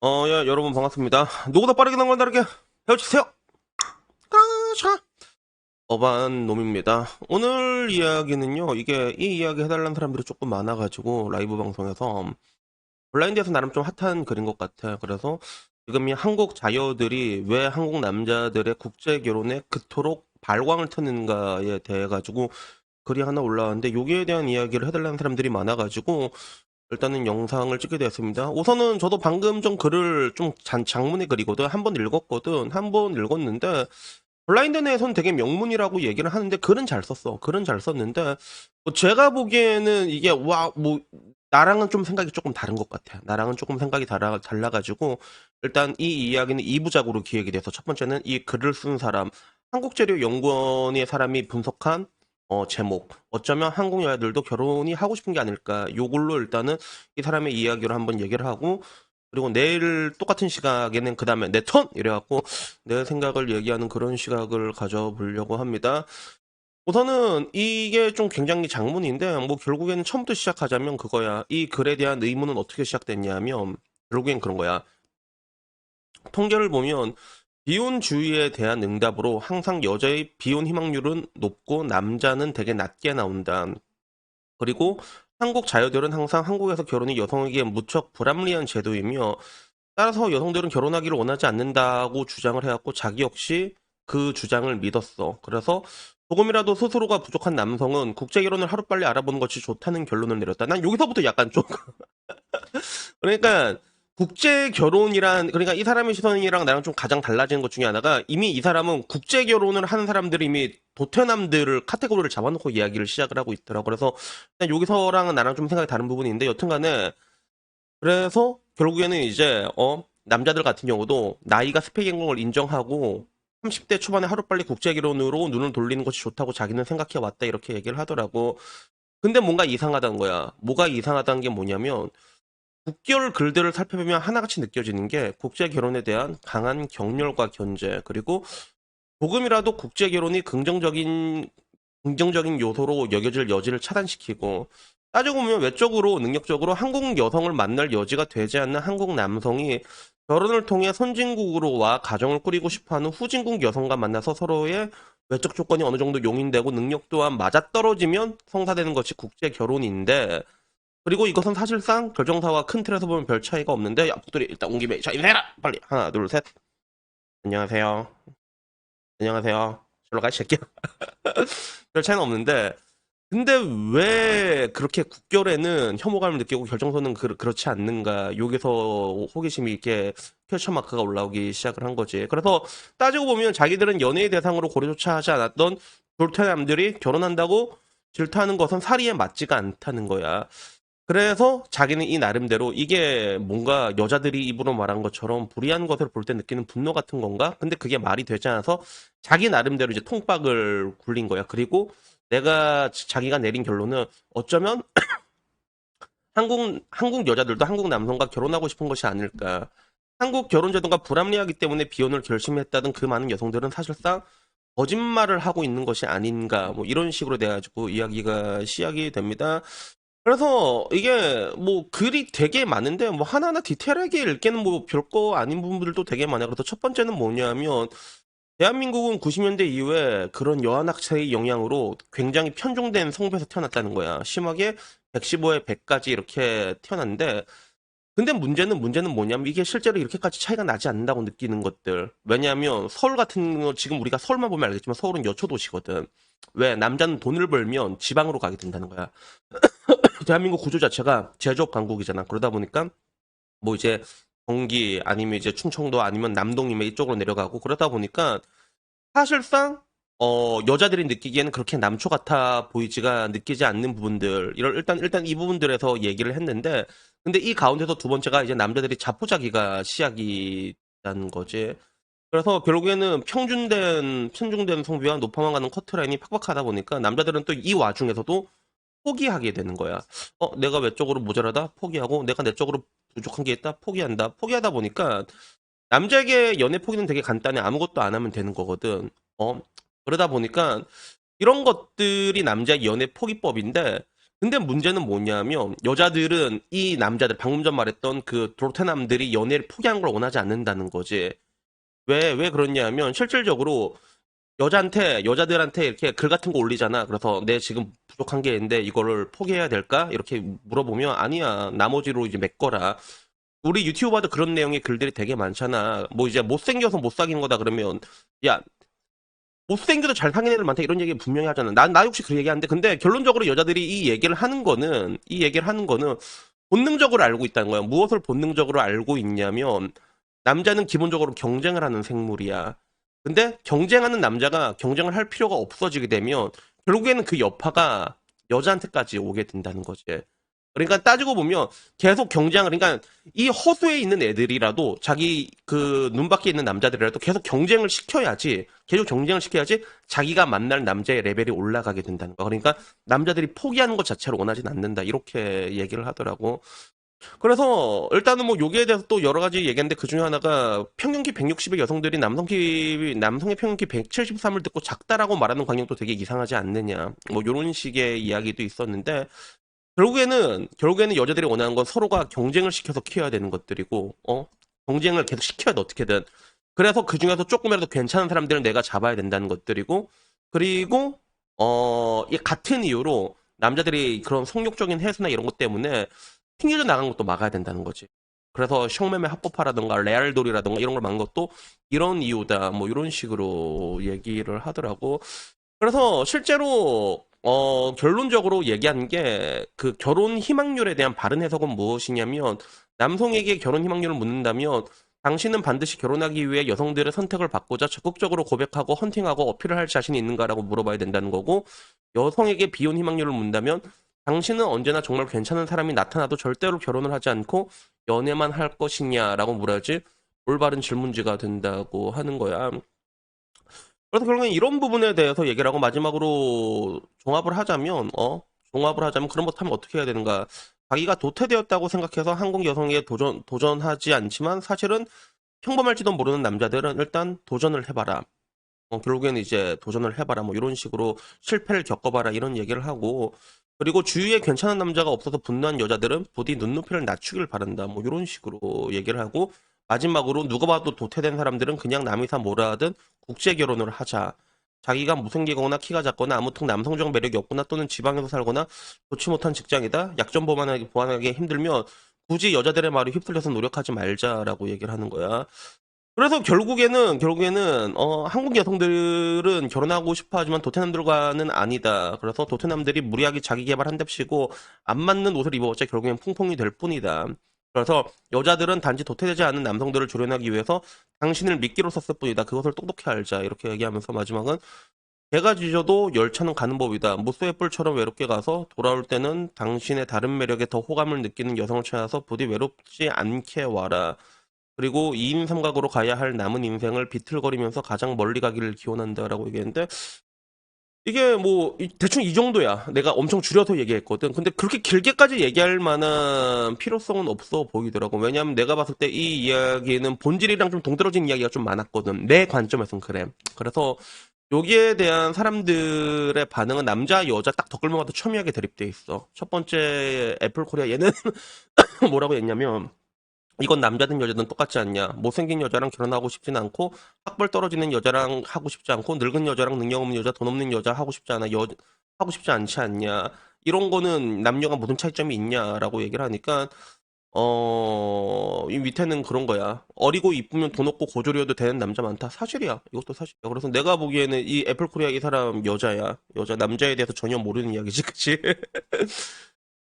여러분 반갑습니다. 누구보다 빠르게 난건 다르게 헤어지세요. 그라샤. 어반 놈입니다. 오늘 이야기는요, 이 이야기 해달라는 사람들이 조금 많아가지고, 라이브 방송에서, 블라인드에서 나름 좀 핫한 글인 것 같아. 그래서, 지금 이 한국 자녀들이 왜 한국 남자들의 국제 결혼에 그토록 발광을 켜는가에 대해 가지고, 글이 하나 올라왔는데, 여기에 대한 이야기를 해달라는 사람들이 많아가지고, 일단은 영상을 찍게 되었습니다. 우선은 저도 방금 좀 글을 좀 장문의 글이거든. 한 번 읽었거든. 한 번 읽었는데 블라인드 내에서는 되게 명문이라고 얘기를 하는데 글은 잘 썼어. 글은 잘 썼는데 뭐 제가 보기에는 이게 뭐 나랑은 좀 생각이 조금 다른 것 같아. 나랑은 조금 생각이 달라가지고 일단 이 이야기는 2부작으로 기획이 돼서 첫 번째는 이 글을 쓴 사람 한국재료연구원의 사람이 분석한 제목. 어쩌면 한국 여자들도 결혼이 하고 싶은 게 아닐까. 요걸로 일단은 이 사람의 이야기를 한번 얘기를 하고, 그리고 내일 똑같은 시각에는 그 다음에 내 턴! 이래갖고 내 생각을 얘기하는 그런 시각을 가져보려고 합니다. 우선은 이게 좀 굉장히 장문인데, 뭐 결국에는 처음부터 시작하자면 그거야. 이 글에 대한 의문은 어떻게 시작됐냐면, 결국엔 그런 거야. 통계를 보면 비혼주의에 대한 응답으로 항상 여자의 비혼 희망률은 높고 남자는 되게 낮게 나온다. 그리고 한국 자녀들은 항상 한국에서 결혼이 여성에게 무척 불합리한 제도이며 따라서 여성들은 결혼하기를 원하지 않는다고 주장을 해왔고 자기 역시 그 주장을 믿었어. 그래서 조금이라도 스스로가 부족한 남성은 국제 결혼을 하루빨리 알아보는 것이 좋다는 결론을 내렸다. 난 여기서부터 약간 좀 그러니까 국제 결혼이란 그러니까 이 사람의 시선이랑 나랑 좀 가장 달라지는 것 중에 하나가 이미 이 사람은 국제 결혼을 하는 사람들이 이미 도태남들을 카테고리를 잡아놓고 이야기를 시작을 하고 있더라고. 그래서 일단 여기서랑은 나랑 좀 생각이 다른 부분이 있는데 여튼간에 그래서 결국에는 이제 남자들 같은 경우도 나이가 스펙인 걸 인정하고 30대 초반에 하루빨리 국제 결혼으로 눈을 돌리는 것이 좋다고 자기는 생각해 왔다 이렇게 얘기를 하더라고. 근데 뭔가 이상하다는 거야. 뭐가 이상하다는 게 뭐냐면 국결 글들을 살펴보면 하나같이 느껴지는 게 국제 결혼에 대한 강한 경멸과 견제 그리고 조금이라도 국제 결혼이 긍정적인 요소로 여겨질 여지를 차단시키고 따지고 보면 외적으로 능력적으로 한국 여성을 만날 여지가 되지 않는 한국 남성이 결혼을 통해 선진국으로와 가정을 꾸리고 싶어하는 후진국 여성과 만나서 서로의 외적 조건이 어느 정도 용인되고 능력 또한 맞아떨어지면 성사되는 것이 국제 결혼인데 그리고 이것은 사실상 결정사와 큰 틀에서 보면 별 차이가 없는데 약국들이 일단 온 김에 자 인사해라 빨리 하나 둘 셋 안녕하세요 안녕하세요 저로 가이 새끼야 별 차이는 없는데 근데 왜 그렇게 국결에는 혐오감을 느끼고 결정선은 그렇지 않는가 여기서 호기심이 이렇게 퀘스천 마크가 올라오기 시작을 한 거지 그래서 따지고 보면 자기들은 연애의 대상으로 고려조차 하지 않았던 돌퇴남들이 결혼한다고 질투하는 것은 사리에 맞지가 않다는 거야 그래서 자기는 이 나름대로 이게 뭔가 여자들이 입으로 말한 것처럼 불이한 것을 볼 때 느끼는 분노 같은 건가? 근데 그게 말이 되지 않아서 자기 나름대로 이제 통박을 굴린 거야. 그리고 자기가 내린 결론은 어쩌면 한국 여자들도 한국 남성과 결혼하고 싶은 것이 아닐까. 한국 결혼제도가 불합리하기 때문에 비혼을 결심했다던 그 많은 여성들은 사실상 거짓말을 하고 있는 것이 아닌가. 뭐 이런 식으로 돼가지고 이야기가 시작이 됩니다. 그래서 이게 뭐 글이 되게 많은데 뭐 하나하나 디테일하게 읽기는 뭐 별거 아닌 부분들도 되게 많아요. 그래서 첫 번째는 뭐냐면 대한민국은 90년대 이후에 그런 여한학세의 영향으로 굉장히 편중된 성배에서 태어났다는 거야. 심하게 115에 100까지 이렇게 태어났는데 근데 문제는 뭐냐면 이게 실제로 이렇게까지 차이가 나지 않는다고 느끼는 것들. 왜냐하면 서울 같은 거 지금 우리가 서울만 보면 알겠지만 서울은 여초도시거든. 왜 남자는 돈을 벌면 지방으로 가게 된다는 거야. 대한민국 구조 자체가 제조업 강국이잖아. 그러다 보니까 뭐 이제 경기 아니면 이제 충청도 아니면 남동이면 이쪽으로 내려가고 그러다 보니까 사실상 여자들이 느끼기에는 그렇게 남초 같아 보이지가 느끼지 않는 부분들 이런 일단 이 부분들에서 얘기를 했는데 근데 이 가운데서 두 번째가 이제 남자들이 자포자기가 시작이 된 거지. 그래서 결국에는 편중된 성비와 높아만 가는 커트라인이 팍팍하다 보니까 남자들은 또 이 와중에서도 포기하게 되는 거야. 내가 외적으로 모자라다? 포기하고, 내가 내적으로 부족한 게 있다? 포기한다. 포기하다 보니까, 남자에게 연애 포기는 되게 간단해. 아무것도 안 하면 되는 거거든. 그러다 보니까, 이런 것들이 남자의 연애 포기법인데, 근데 문제는 뭐냐면 여자들은 이 남자들 방금 전 말했던 그 도태남들이 연애를 포기하는 걸 원하지 않는다는 거지. 왜 그러냐면 실질적으로 여자들한테 이렇게 글 같은 거 올리잖아. 그래서 내 지금 부족한 게 있는데 이거를 포기해야 될까? 이렇게 물어보면 아니야. 나머지로 이제 메꿔라. 우리 유튜버도 그런 내용의 글들이 되게 많잖아. 뭐 이제 못생겨서 못 사귄 거다 그러면 야, 못생겨도 잘 사귄 애들 많다 이런 얘기 분명히 하잖아. 나 역시 그 얘기 하는데 근데 결론적으로 여자들이 이 얘기를 하는 거는 본능적으로 알고 있다는 거야. 무엇을 본능적으로 알고 있냐면 남자는 기본적으로 경쟁을 하는 생물이야. 근데 경쟁하는 남자가 경쟁을 할 필요가 없어지게 되면 결국에는 그 여파가 여자한테까지 오게 된다는 거지. 그러니까 따지고 보면 계속 경쟁을, 그러니까 이 허수에 있는 애들이라도 자기 그 눈밖에 있는 남자들이라도 계속 경쟁을 시켜야지 자기가 만날 남자의 레벨이 올라가게 된다는 거. 그러니까 남자들이 포기하는 것 자체를 원하진 않는다. 이렇게 얘기를 하더라고. 그래서 일단은 뭐 여기에 대해서 또 여러 가지 얘기했는데 그 중에 하나가 평균 키 160의 여성들이 남성의 평균 키 173을 듣고 작다라고 말하는 광경도 되게 이상하지 않느냐. 뭐 이런 식의 이야기도 있었는데 결국에는 여자들이 원하는 건 서로가 경쟁을 시켜서 키워야 되는 것들이고, 경쟁을 계속 시켜야 돼, 어떻게든. 그래서 그 중에서 조금이라도 괜찮은 사람들은 내가 잡아야 된다는 것들이고, 그리고, 이 같은 이유로 남자들이 그런 성욕적인 해소나 이런 것 때문에 튕겨져 나간 것도 막아야 된다는 거지. 그래서 성매매 합법화라든가 레알돌이라든가 이런 걸 막은 것도 이런 이유다. 뭐 이런 식으로 얘기를 하더라고. 그래서 실제로 결론적으로 얘기한 게 그 결혼 희망률에 대한 바른 해석은 무엇이냐면 남성에게 결혼 희망률을 묻는다면 당신은 반드시 결혼하기 위해 여성들의 선택을 받고자 적극적으로 고백하고 헌팅하고 어필을 할 자신이 있는가라고 물어봐야 된다는 거고 여성에게 비혼 희망률을 묻는다면 당신은 언제나 정말 괜찮은 사람이 나타나도 절대로 결혼을 하지 않고 연애만 할 것이냐라고 물어야지 올바른 질문지가 된다고 하는 거야. 그래서 결국엔 이런 부분에 대해서 얘기를 하고 마지막으로 종합을 하자면 그런 것 하면 어떻게 해야 되는가? 자기가 도태되었다고 생각해서 한국 여성에 도전하지 않지만 사실은 평범할지도 모르는 남자들은 일단 도전을 해봐라. 결국에는 이제 도전을 해봐라. 뭐 이런 식으로 실패를 겪어봐라. 이런 얘기를 하고 그리고 주위에 괜찮은 남자가 없어서 분노한 여자들은 부디 눈높이를 낮추길 바란다. 뭐 이런 식으로 얘기를 하고 마지막으로 누가 봐도 도태된 사람들은 그냥 남이 사 뭐라 하든 국제 결혼을 하자. 자기가 못생기거나 키가 작거나 아무튼 남성적 매력이 없거나 또는 지방에서 살거나 좋지 못한 직장이다. 약점 보완하기 힘들면 굳이 여자들의 말에 휩쓸려서 노력하지 말자라고 얘기를 하는 거야. 그래서 결국에는 한국 여성들은 결혼하고 싶어 하지만 도태남들과는 아니다. 그래서 도태남들이 무리하게 자기 개발한답시고 안 맞는 옷을 입어봤자 결국엔 풍풍이 될 뿐이다. 그래서 여자들은 단지 도태되지 않은 남성들을 조련하기 위해서 당신을 미끼로 썼을 뿐이다. 그것을 똑똑히 알자. 이렇게 얘기하면서 마지막은 개가 짖어도 열차는 가는 법이다. 무쏘의 뿔처럼 외롭게 가서 돌아올 때는 당신의 다른 매력에 더 호감을 느끼는 여성을 찾아서 부디 외롭지 않게 와라. 그리고 2인 삼각으로 가야 할 남은 인생을 비틀거리면서 가장 멀리 가기를 기원한다라고 얘기했는데 이게 뭐 대충 이 정도야. 내가 엄청 줄여서 얘기했거든. 근데 그렇게 길게까지 얘기할 만한 필요성은 없어 보이더라고. 왜냐면 내가 봤을 때 이 이야기는 본질이랑 좀 동떨어진 이야기가 좀 많았거든. 내 관점에선 그래. 그래서 여기에 대한 사람들의 반응은 남자, 여자 딱 덧글면가도 첨예하게 대립돼 있어. 첫 번째 애플 코리아 얘는 뭐라고 했냐면 이건 남자든 여자든 똑같지 않냐. 못생긴 여자랑 결혼하고 싶진 않고 학벌 떨어지는 여자랑 하고 싶지 않고 늙은 여자랑 능력 없는 여자, 돈 없는 여자 하고 싶지 않아. 하고 싶지 않지 않냐. 이런 거는 남녀가 무슨 차이점이 있냐라고 얘기를 하니까 이 밑에는 그런 거야. 어리고 이쁘면 돈 없고 고졸이어도 되는 남자 많다. 사실이야. 이것도 사실이야. 그래서 내가 보기에는 이 애플 코리아 이 사람 여자야. 남자에 대해서 전혀 모르는 이야기지, 그치?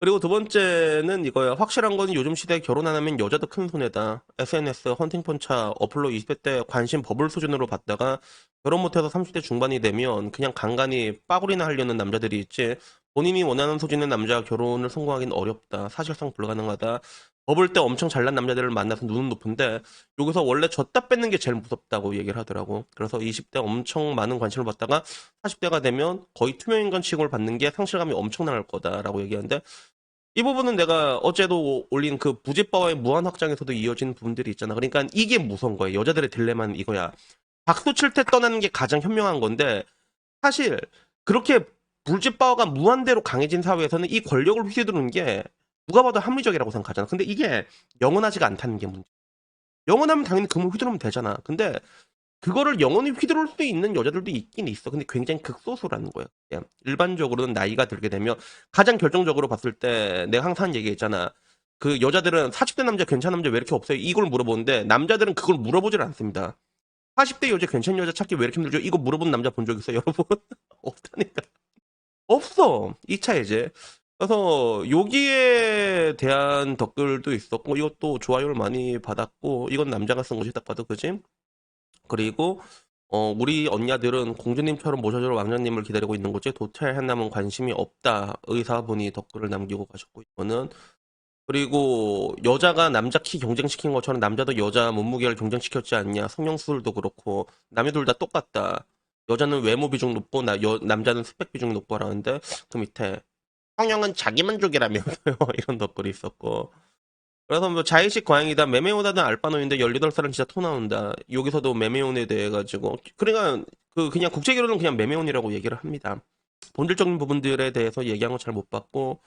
그리고 두 번째는 이거야. 확실한 건 요즘 시대에 결혼 안 하면 여자도 큰 손해다. SNS, 헌팅폰차, 어플로 20대 때 관심 버블 수준으로 봤다가 결혼 못해서 30대 중반이 되면 그냥 간간히 빠구리나 하려는 남자들이 있지. 본인이 원하는 소진의 남자와 결혼을 성공하기는 어렵다. 사실상 불가능하다. 버블 때 엄청 잘난 남자들을 만나서 눈은 높은데 여기서 원래 줬다 뺏는 게 제일 무섭다고 얘기를 하더라고. 그래서 20대 엄청 많은 관심을 받다가 40대가 되면 거의 투명인간 취급을 받는 게 상실감이 엄청날 거다라고 얘기하는데 이 부분은 내가 어제도 올린 그 부제빠와의 무한 확장에서도 이어진 부분들이 있잖아. 그러니까 이게 무서운 거야. 여자들의 딜레마는 이거야. 박수 칠 때 떠나는 게 가장 현명한 건데 사실 그렇게 물질 파워가 무한대로 강해진 사회에서는 이 권력을 휘두르는 게 누가 봐도 합리적이라고 생각하잖아. 근데 이게 영원하지가 않다는 게 문제. 영원하면 당연히 금을 휘두르면 되잖아. 근데 그거를 영원히 휘두를 수 있는 여자들도 있긴 있어. 근데 굉장히 극소수라는 거야. 그냥 일반적으로는 나이가 들게 되면 가장 결정적으로 봤을 때 내가 항상 얘기했잖아. 그 여자들은 40대 남자 괜찮은 남자 왜 이렇게 없어요? 이걸 물어보는데 남자들은 그걸 물어보질 않습니다. 40대 여자 괜찮은 여자 찾기 왜 이렇게 힘들죠? 이거 물어본 남자 본 적 있어요, 여러분? 없다니까. 없어. 2차 예제. 그래서 여기에 대한 댓글도 있었고 이것도 좋아요를 많이 받았고 이건 남자가 쓴 것이 딱 봐도 그지? 그리고 우리 언니들은 공주님처럼 모셔줄 왕자님을 기다리고 있는 거지 도태할 한남은 관심이 없다. 의사분이 댓글을 남기고 가셨고 이거는 그리고 여자가 남자 키 경쟁시킨 것처럼 남자도 여자 몸무게를 경쟁시켰지 않냐. 성형수술도 그렇고 남녀 둘 다 똑같다. 여자는 외모 비중 높고 남자는 스펙 비중 높고라는데 그 밑에 성형은 자기 만족이라면서요. 이런 댓글이 있었고 그래서 뭐 자의식 과잉이다. 메메오다는 알바노인데 18살은 진짜 토 나온다. 여기서도 메메온에 대해 가지고 그러니까 그냥 국제결혼은 그냥 메메온이라고 얘기를 합니다. 본질적인 부분들에 대해서 얘기한 거 잘 못 봤고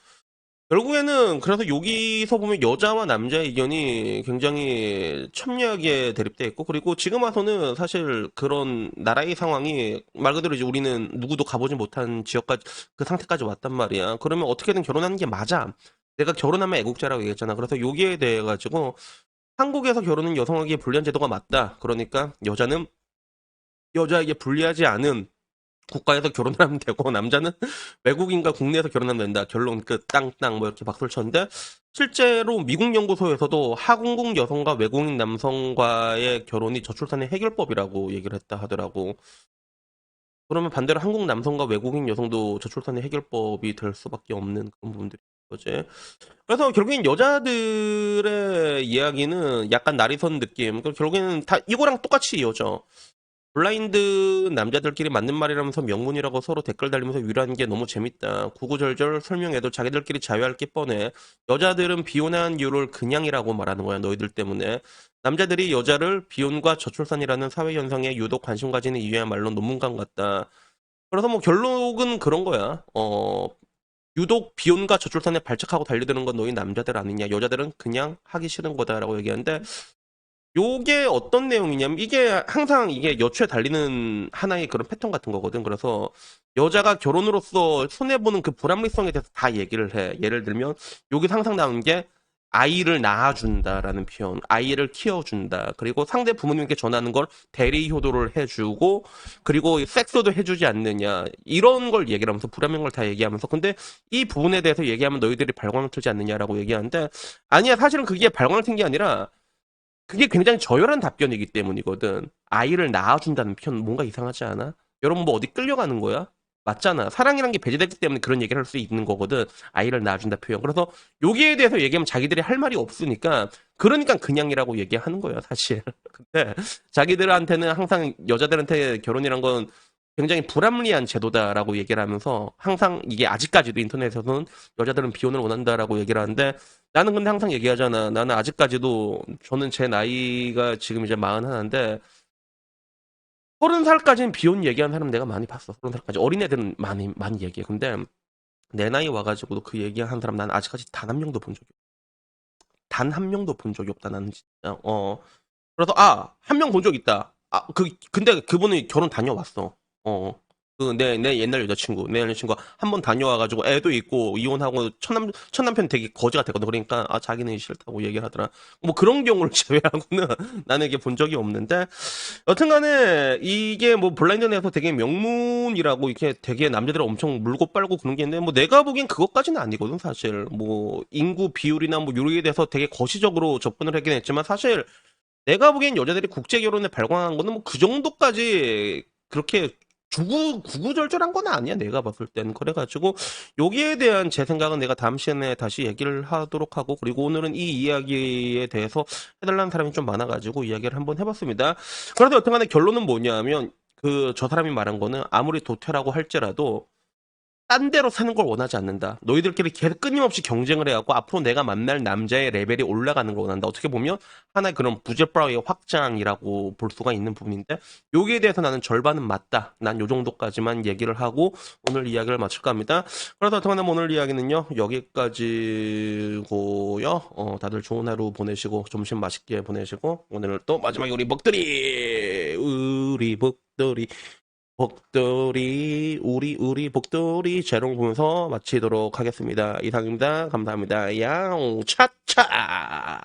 결국에는 그래서 여기서 보면 여자와 남자의 의견이 굉장히 첨예하게 대립돼 있고 그리고 지금 와서는 사실 그런 나라의 상황이 말 그대로 이제 우리는 누구도 가보지 못한 지역까지 그 상태까지 왔단 말이야. 그러면 어떻게든 결혼하는 게 맞아. 내가 결혼하면 애국자라고 얘기했잖아. 그래서 여기에 대해 가지고 한국에서 결혼은 여성에게 불리한 제도가 맞다. 그러니까 여자는 여자에게 불리하지 않은 국가에서 결혼을 하면 되고 남자는 외국인과 국내에서 결혼하면 된다. 결론 끝 땅땅 뭐 이렇게 박수를 쳤는데 실제로 미국 연구소에서도 하공국 여성과 외국인 남성과의 결혼이 저출산의 해결법이라고 얘기를 했다 하더라고. 그러면 반대로 한국 남성과 외국인 여성도 저출산의 해결법이 될 수밖에 없는 그런 부분들이 있는 거지. 그래서 결국엔 여자들의 이야기는 약간 날이선 느낌. 결국에는 다 이거랑 똑같이 이어져. 블라인드 남자들끼리 맞는 말이라면서 명문이라고 서로 댓글 달리면서 위로하는 게 너무 재밌다. 구구절절 설명해도 자기들끼리 자유할 게 뻔해. 여자들은 비혼한 이유를 그냥이라고 말하는 거야. 너희들 때문에. 남자들이 여자를 비혼과 저출산이라는 사회 현상에 유독 관심 가지는 이유야말로 논문감 같다. 그래서 뭐 결론은 그런 거야. 유독 비혼과 저출산에 발작하고 달려드는 건 너희 남자들 아니냐. 여자들은 그냥 하기 싫은 거다라고 얘기하는데 요게 어떤 내용이냐면 이게 항상 이게 여초에 달리는 하나의 그런 패턴 같은 거거든. 그래서 여자가 결혼으로서 손해보는 그 불합리성에 대해서 다 얘기를 해. 예를 들면 여기서 항상 나오는 게 아이를 낳아준다라는 표현, 아이를 키워준다. 그리고 상대 부모님께 전하는 걸 대리 효도를 해주고, 그리고 섹스도 해주지 않느냐. 이런 걸 얘기를 하면서 불합리한 걸 다 얘기하면서, 근데 이 부분에 대해서 얘기하면 너희들이 발광을 틀지 않느냐라고 얘기하는데, 아니야, 사실은 그게 발광을 튼 게 아니라, 그게 굉장히 저열한 답변이기 때문이거든. 아이를 낳아준다는 표현 뭔가 이상하지 않아? 여러분 뭐 어디 끌려가는 거야? 맞잖아. 사랑이란 게 배제됐기 때문에 그런 얘기를 할 수 있는 거거든. 아이를 낳아준다 표현. 그래서 여기에 대해서 얘기하면 자기들이 할 말이 없으니까 그러니까 그냥이라고 얘기하는 거야, 사실. 근데 자기들한테는 항상 여자들한테 결혼이란 건 굉장히 불합리한 제도다라고 얘기를 하면서 항상 이게 아직까지도 인터넷에서는 여자들은 비혼을 원한다라고 얘기를 하는데 나는 근데 항상 얘기하잖아. 나는 아직까지도 저는 제 나이가 지금 이제 41인데 30살까지는 비혼 얘기하는 사람 내가 많이 봤어. 30살까지. 어린애들은 많이 얘기해. 근데 내 나이 와가지고도 그 얘기하는 사람 난 아직까지 단 한 명도 본 적이 없어. 단 한 명도 본 적이 없다. 나는 진짜. 그래서 한 명 본 적 있다. 근데 그분이 결혼 다녀왔어. 내 옛날 여자친구, 내 여자친구가 한 번 다녀와가지고 애도 있고 이혼하고 첫 남편 되게 거지가 되거든. 그러니까 자기는 싫다고 얘기를 하더라. 뭐 그런 경우를 제외하고는 나는 이게 본 적이 없는데 여튼간에 이게 뭐 블라인드 내에서 되게 명문이라고 이렇게 되게 남자들을 엄청 물고 빨고 그런 게 있는데 뭐 내가 보기엔 그것까지는 아니거든 사실. 뭐 인구 비율이나 뭐 요리에 대해서 되게 거시적으로 접근을 하긴 했지만 사실 내가 보기엔 여자들이 국제 결혼에 발광한 거는 뭐 그 정도까지 그렇게 구구절절한 건 아니야. 내가 봤을 때는. 그래가지고 여기에 대한 제 생각은 내가 다음 시간에 다시 얘기를 하도록 하고 그리고 오늘은 이 이야기에 대해서 해달라는 사람이 좀 많아가지고 이야기를 한번 해봤습니다. 그래서 여튼간에 결론은 뭐냐면 저 사람이 말한 거는 아무리 도태라고 할지라도 딴 데로 사는 걸 원하지 않는다. 너희들끼리 계속 끊임없이 경쟁을 해갖고 앞으로 내가 만날 남자의 레벨이 올라가는 걸 원한다. 어떻게 보면 하나의 그런 부재빠의 확장이라고 볼 수가 있는 부분인데 여기에 대해서 나는 절반은 맞다. 난 요 정도까지만 얘기를 하고 오늘 이야기를 마칠까 합니다. 그래서 어떡하면 오늘 이야기는요 여기까지고요. 다들 좋은 하루 보내시고 점심 맛있게 보내시고 오늘 또 마지막에 우리 복돌이 우리 복돌이 재롱 보면서 마치도록 하겠습니다. 이상입니다. 감사합니다. 야옹 차차.